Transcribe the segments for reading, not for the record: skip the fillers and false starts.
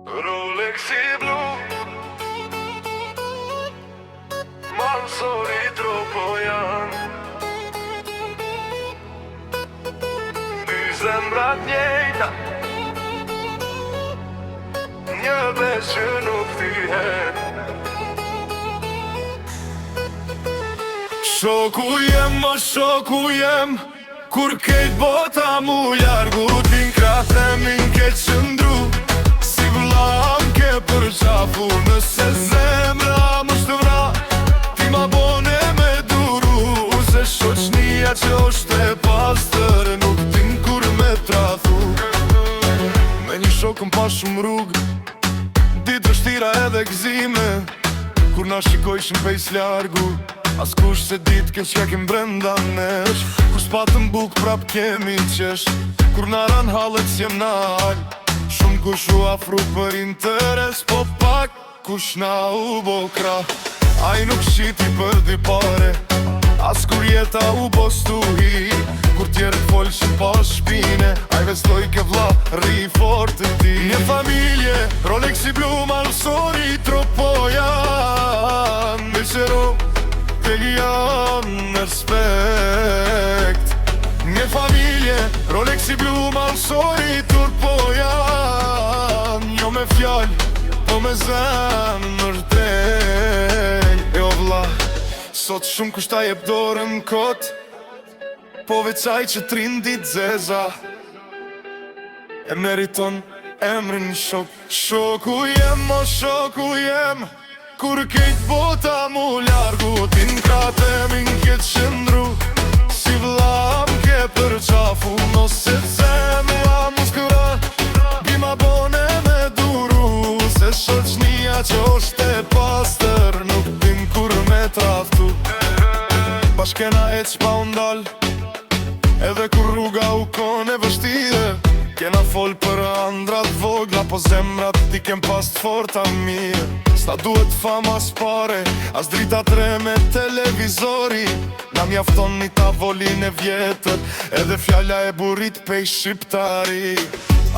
Rolexi blu Mansori tropo janë Dy zemrat njejta Një bes që nuk thyhet Shoku jem, o shoku jem Kur kejt bota mu largu T'in krate min ke qëndru Si vlam ke përqafu Nëse zemra më shtëvra Ti ma bone me duru Se shoqnia që është e pastër Nuk tin kur me trathu Me një shokën pa shumë rrug Ditë vështira edhe gzime Kur na shikojshin pejs largu As kush se dit ke qekim brenda nesh Kur s'patëm buk prap kemi qesh Kur na ran halët s'jem nal Shumë kush u afru për interes Po pak kush na u bo krah Aj nuk shiti për di pare As kur jeta u bo stuhi Kur tjerët folshin pa shpine Aj vestoj ke vla ri fort të ti Një familje, Rolexi blu Mansori tropo janë Me qero Te janë në respekt Një familje, Rolexi blu Mansori turpo janë Jo me fjallë, po me zemër drejt Jo vlla, sot shumë kushta jep dorën kot Po veçaj që trindit zeza E meriton emrin shok Shoku jem, o shoku jem Kur kejt bota mu largu T'in krate min ke qëndru Si vlam ke përqafu Nëse zemra mu skëra Bima bone me duru Se shoqnia që është e pastër Nuk din kur me traftu Bashkena e qpa undal Edhe kur rruga u kone vështire Kena fol për andrat vogla Po zemrat ti kem pas t'forta mirë S'ta duhet fama s'pare As drita tre me televizori Na mjafton një tavolin e vjetër Edhe fjalla e burit pej shqiptari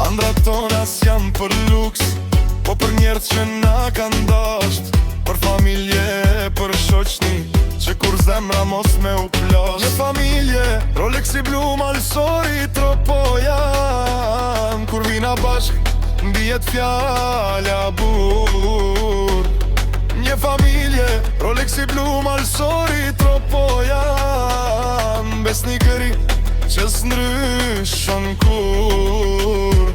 Andrat tona s'jam për luks Po për njerët që na kanë dasht Për familje, për shoqni Që kur zemra mos me u plasht Një familje, Rolexi blu Mansori tropo janë Kur vina bashk, ndijet fjalla bur Një familje, Rolexi blu Mansori tropo janë Besnikëri që s'ndryshon kur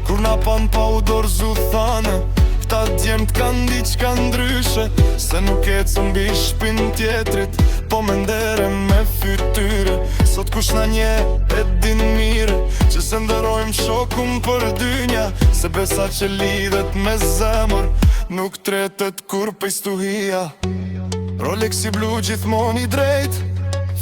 Kur na pan pa u dorzu thane Këta djemt kanë diqka ndryshe Se nuk e të mbi shpin tjetrit Po me ndere me fytyre Sot kush na nje e din mire Që se ndërojmë shokun për dynja Se besa që lidhet me zemër Nuk tretet kur pej stuhia Rolexi blu gjithmon I drejt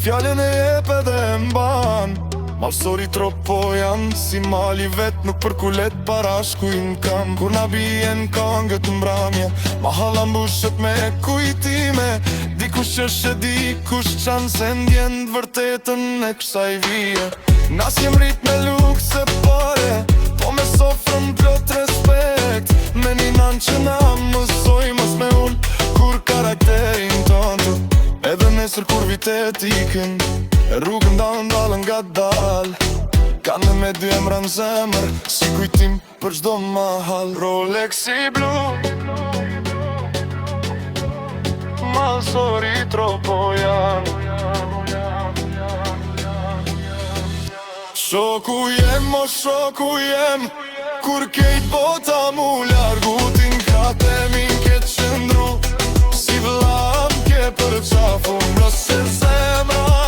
Fjallën e jep edhe mban Mansori tropo janë Si mali vet nuk përkulet parashku I n'kam Kur na bien kangët mbramje Mahalla mbushet me kujtime Dikush është e dikush qanë Se ndjen vërtetën e kësaj vije Nas jem rrit me luk se pare Po me sofrën plot respekt Me një nan që na mësoj mos me ull Kur karakterin tonë Edhe nesër kur vitet ikin Rrugën dalën nga dal Kanë me dy emra në zemër Si kujtim për çdo mahal Rolexi blu Mansori tropo janë Shoku jem, o shoku jem Kur kejt bota mu largu T'in krate min ke qëndru Si vlam ke përqafu Nëse zemra